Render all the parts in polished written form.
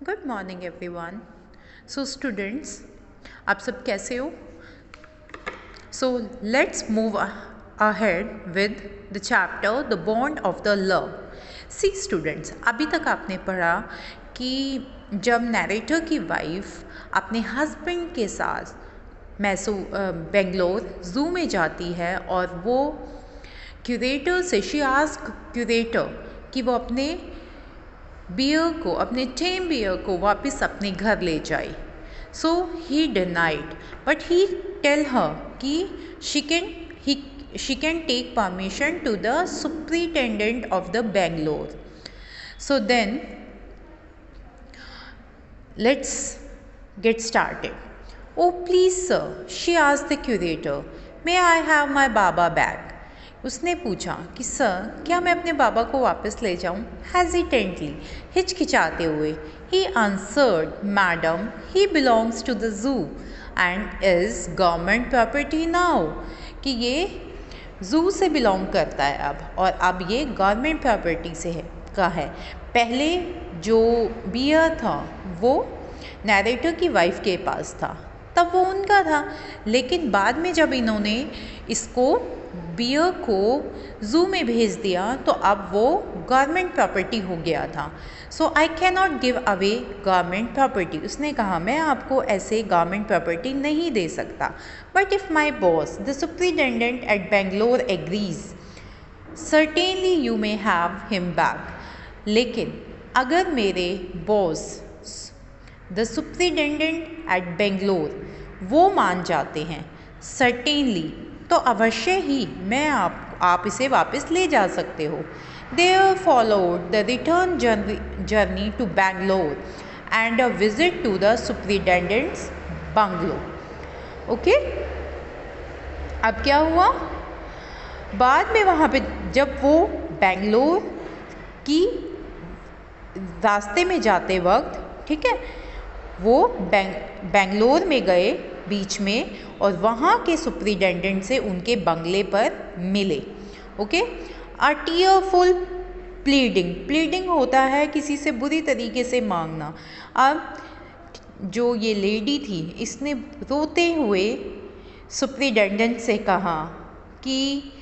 Good morning everyone. So students, आप सब कैसे हो? So let's move ahead with the chapter the bond of the love. See students, अभी तक आपने पढ़ा कि जब नैरेटर की वाइफ अपने हस्बैंड के साथ बेंगलोर ज़ू में जाती है और वो क्यूरेटर से शी आस्क क्यूरेटर कि वो अपने अपने टेम बियर को वापस अपने घर ले जाए। So he denied, but he tell her कि she can take permission to the superintendent of the Bangalore. So then let's get started. Oh please sir, she asked the curator, may I have my Baba back? उसने पूछा कि sir, क्या मैं अपने बाबा को वापस ले जाऊं? हेजिटेंटली, हिचकिचाते हुए, he answered, madam, he belongs to the zoo and is government property now, कि ये जू से बिलोंग करता है अब, और अब ये गवर्नमेंट प्रॉपर्टी से है। पहले जो बियर था वो नैरेटर की वाइफ के पास था, तब वो उनका था, लेकिन बाद में जब इन्होंने इसको बियर को जू में भेज दिया तो अब वो गवर्नमेंट प्रॉपर्टी हो गया था। So I can not give away government property. उसने कहा, मैं आपको ऐसे गवर्नमेंट प्रॉपर्टी नहीं दे सकता। But if my boss the superintendent at Bangalore agrees, certainly you may have him back. लेकिन अगर मेरे boss the superintendent at Bangalore वो मान जाते हैं, सर्टेनली, तो अवश्य ही मैं आप इसे वापस ले जा सकते हो। There followed the return journey to Bangalore and a visit to the superintendent's bungalow. Okay? अब क्या हुआ? बाद में वहाँ पे जब वो बेंगलोर की रास्ते में जाते वक्त, ठीक है, वो बेंगलोर में गए बीच में और वहाँ के सुपरिटेंडेंट से उनके बंगले पर मिले। ओके? अ टीयरफुल प्लीडिंग होता है किसी से बुरी तरीके से मांगना। अब जो ये लेडी थी, इसने रोते हुए सुपरिटेंडेंट से कहा कि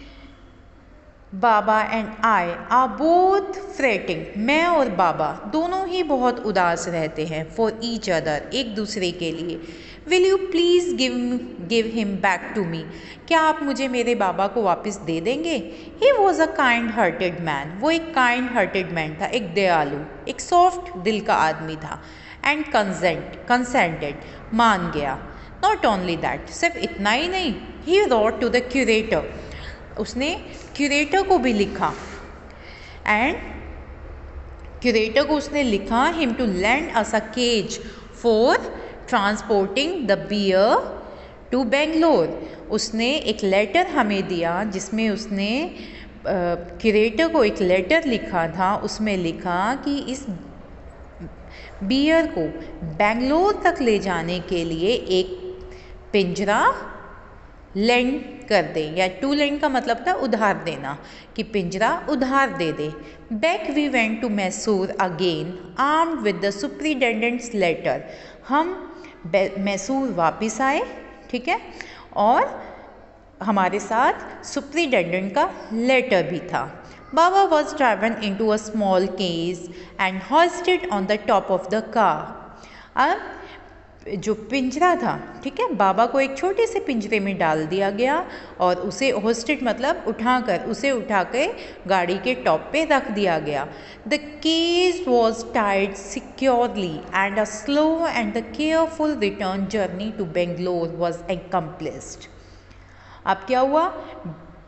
Baba and I are both fretting, मैं और बाबा दोनों ही बहुत उदास रहते हैं, फॉर ईच अदर, एक दूसरे के लिए। Will you please give him back to me, क्या आप मुझे मेरे बाबा को वापस दे देंगे? He was a kind hearted man, वो एक काइंड हार्टेड मैन था, एक दयालु, एक सॉफ्ट दिल का आदमी था। एंड कंसेंटेड, मान गया। नॉट ओनली दैट, सिर्फ इतना ही नहीं, he wrote to the curator, उसने क्यूरेटर को भी लिखा, एंड क्यूरेटर को उसने लिखा him to lend us a cage for transporting the bear to Bangalore. उसने एक लेटर हमें दिया जिसमें उसने क्यूरेटर को एक लेटर लिखा था, उसमें लिखा कि इस बियर को बेंगलोर तक ले जाने के लिए एक पिंजरा लेंड कर दे, या टू लेंड का मतलब था उधार देना, कि पिंजरा उधार दे दे। Back we went to Mysore again armed with the superintendent's letter, हम मैसूर वापस आए, ठीक है, और हमारे साथ सुपरिटेंडेंट का लेटर भी था। Baba was driven in to a small cage and hoisted on the top of the car. अब जो पिंजरा था, ठीक है, बाबा को एक छोटे से पिंजरे में डाल दिया गया और उसे होस्टेड मतलब उसे उठा के गाड़ी के टॉप पे रख दिया गया। The cage was tied securely and a slow and the careful return journey to Bangalore was accomplished. अब क्या हुआ?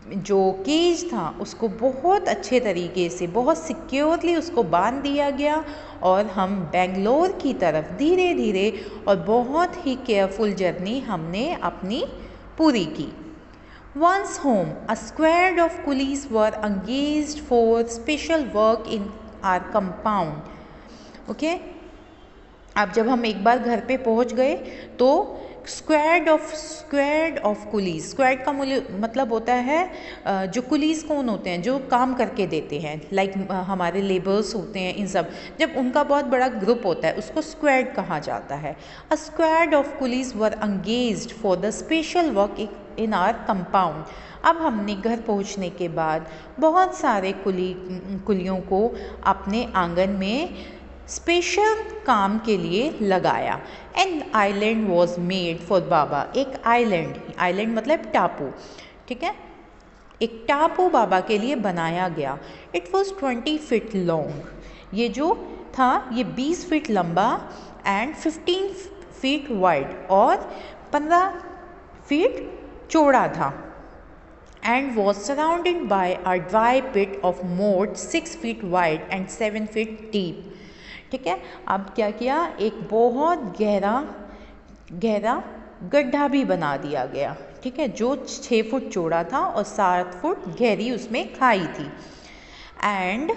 जो केज था उसको बहुत अच्छे तरीके से, बहुत सिक्योरली उसको बांध दिया गया और हम बेंगलोर की तरफ धीरे धीरे और बहुत ही केयरफुल जर्नी हमने अपनी पूरी की। Once home, a squad of police were engaged for special work in our compound. Okay, अब जब हम एक बार घर पे पहुंच गए तो स्क्वाड ऑफ कुलीज, स्क्वाड का मतलब होता है जो कुलीज कौन होते हैं, जो काम करके देते हैं, लाइक हमारे लेबर्स होते हैं, इन सब जब उनका बहुत बड़ा ग्रुप होता है उसको स्क्वाड कहा जाता है। A squad of coolies were engaged for the special work in our compound. अब हमने घर पहुंचने के बाद बहुत सारे कुलियों को अपने आंगन में स्पेशल काम के लिए लगाया। An island was made for Baba, एक आइलैंड मतलब टापू, ठीक है, एक टापू बाबा के लिए बनाया गया। इट वॉज 20 फीट लॉन्ग, ये जो था ये 20 फीट लंबा एंड 15 फीट वाइड और 15 फीट चौड़ा था। And was surrounded by a dry pit of moat 6 feet wide and 7 feet deep. ठीक है, अब क्या किया, एक बहुत गहरा गड्ढा भी बना दिया गया, ठीक है, जो 6 फुट चौड़ा था और 7 फुट गहरी उसमें खाई थी। And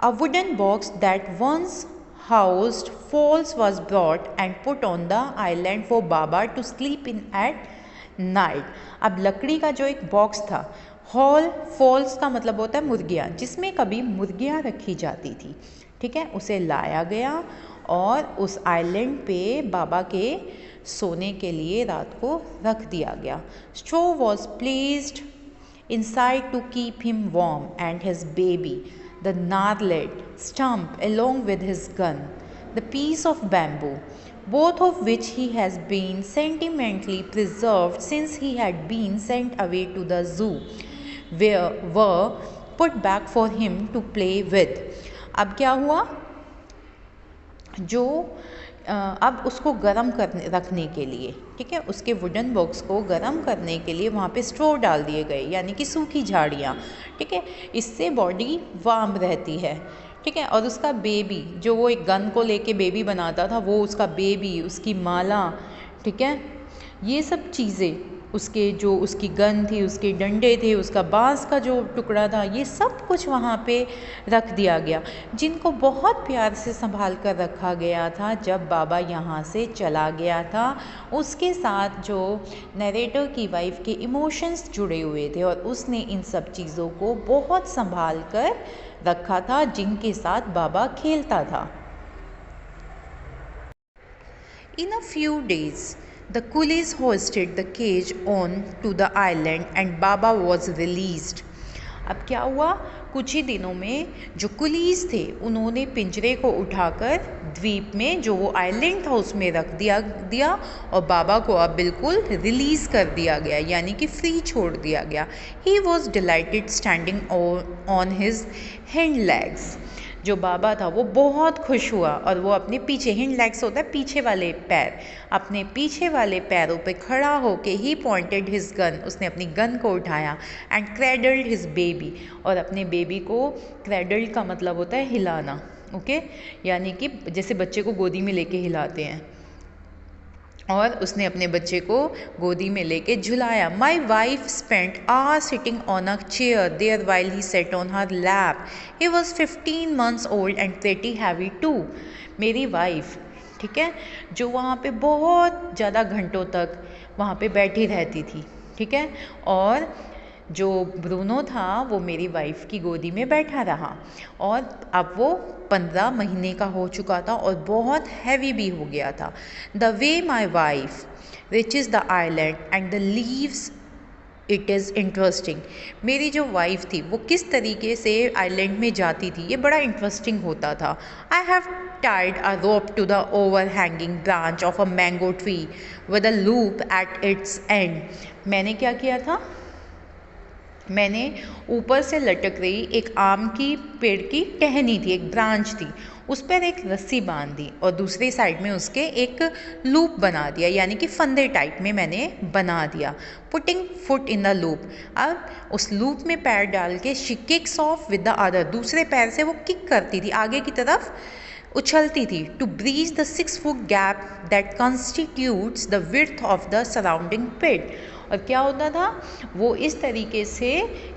a wooden box that once housed Falls was brought and put on the island for Baba to sleep in at night। अब लकड़ी का जो एक बॉक्स था, फॉल्स का मतलब होता है मुर्गियाँ, जिसमें कभी मुर्गियाँ रखी जाती थी, ठीक है, उसे लाया गया और उस आइलैंड पे बाबा के सोने के लिए रात को रख दिया गया। Straw was placed inside to keep him warm and his baby, the gnarled stump along with his gun, the piece of bamboo, both of which he has been sentimentally preserved since he had been sent away to the zoo, were put back for him to play with। अब क्या हुआ, जो अब उसको गर्म रखने के लिए, ठीक है, उसके वुडन बॉक्स को गर्म करने के लिए वहाँ पे स्ट्रो डाल दिए गए, यानी कि सूखी झाड़ियाँ, ठीक है, इससे बॉडी वार्म रहती है, ठीक है। और उसका बेबी, जो वो एक गन को लेके बेबी बनाता था, वो उसका बेबी, उसकी माला, ठीक है, ये सब चीज़ें, उसके जो उसकी गन थी, उसके डंडे थे, उसका बांस का जो टुकड़ा था, ये सब कुछ वहाँ पे रख दिया गया, जिनको बहुत प्यार से संभाल कर रखा गया था जब बाबा यहाँ से चला गया था। उसके साथ जो नरेटर की वाइफ के इमोशंस जुड़े हुए थे और उसने इन सब चीज़ों को बहुत संभाल कर रखा था, जिनके साथ बाबा खेलता था। In a few days, the coolies hoisted the cage on to the island and Baba was released। अब क्या हुआ, कुछ ही दिनों में जो कुलीज थे उन्होंने पिंजरे को उठाकर द्वीप में, जो वो आइलैंड था, उसमें रख दिया और बाबा को अब बिल्कुल रिलीज कर दिया गया, यानी कि फ्री छोड़ दिया गया। He was dilated standing on his hand legs. जो बाबा था वो बहुत खुश हुआ और वो अपने पीछे, हिंड लेग्स होता है पीछे वाले पैर, अपने पीछे वाले पैरों पे खड़ा होके ही पॉइंटेड हिज गन, उसने अपनी गन को उठाया, एंड क्रेडल्ड हिज बेबी, और अपने बेबी को, क्रेडल्ड का मतलब होता है हिलाना, ओके, यानी कि जैसे बच्चे को गोदी में लेके हिलाते हैं, और उसने अपने बच्चे को गोदी में लेके झुलाया। My wife spent hour sitting on a chair there while he sat on her lap. He was 15 months old and pretty heavy too. मेरी वाइफ, ठीक है, जो वहाँ पे बहुत ज़्यादा घंटों तक वहाँ पे बैठी रहती थी, ठीक है, और जो ब्रूनो था वो मेरी वाइफ की गोदी में बैठा रहा, और अब वो 15 महीने का हो चुका था और बहुत हैवी भी हो गया था। The way my wife reaches the island and the leaves it is interesting. मेरी जो वाइफ थी वो किस तरीके से आइलैंड में जाती थी, ये बड़ा इंटरेस्टिंग होता था। I have tied a rope to the overhanging branch of a mango tree with a loop at its end। मैंने क्या किया था, मैंने ऊपर से लटक रही एक आम की पेड़ की टहनी थी, एक ब्रांच थी, उस पर एक रस्सी बांध दी और दूसरी साइड में उसके एक लूप बना दिया, यानी कि फंदे टाइप में मैंने बना दिया। Putting foot in the loop, अब उस लूप में पैर डाल के she kicks of with the other, दूसरे पैर से वो किक करती थी, आगे की तरफ उछलती थी, to breach the 6 foot gap that constitutes the width of the surrounding pit. और क्या होता था, वो इस तरीके से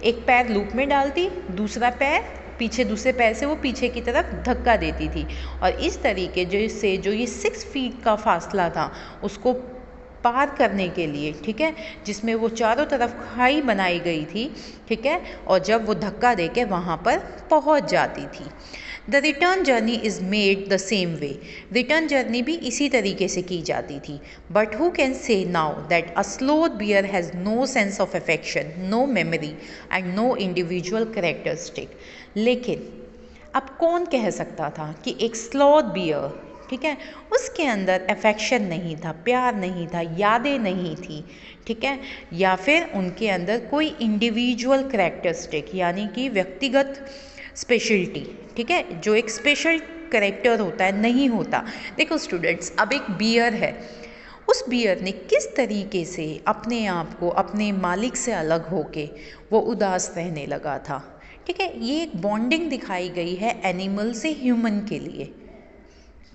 एक पैर लूप में डालती, दूसरा पैर पीछे दूसरे पैर से वो पीछे की तरफ धक्का देती थी, और इस तरीके जो ये 6 फीट का फासला था उसको पार करने के लिए, ठीक है, जिसमें वो चारों तरफ खाई बनाई गई थी, ठीक है, और जब वो धक्का दे के वहाँ पर पहुँच जाती थी। The return journey is made the same way, return journey भी इसी तरीके से की जाती थी। But who can say now that a sloth bear has no sense of affection, no memory and no individual characteristic. लेकिन अब कौन कह सकता था कि एक स्लॉथ बियर, ठीक है, उसके अंदर अफेक्शन नहीं था, प्यार नहीं था, यादें नहीं थी, ठीक है, या फिर उनके अंदर कोई इंडिविजुअल कैरेक्टरिस्टिक यानी कि व्यक्तिगत स्पेशलिटी, ठीक है, जो एक स्पेशल कैरेक्टर होता है, नहीं होता। देखो स्टूडेंट्स, अब एक बियर है, उस बियर ने किस तरीके से अपने आप को अपने मालिक से अलग होके वो उदास रहने लगा था, ठीक है, ये एक बॉन्डिंग दिखाई गई है एनिमल से ह्यूमन के लिए,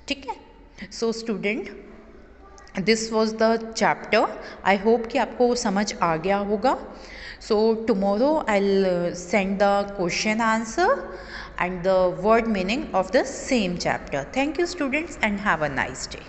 ठीक है। So student, this was the chapter. I hope कि आपको समझ आ गया होगा। So tomorrow I will send the question answer and the word meaning of the same chapter. Thank you students and have a nice day.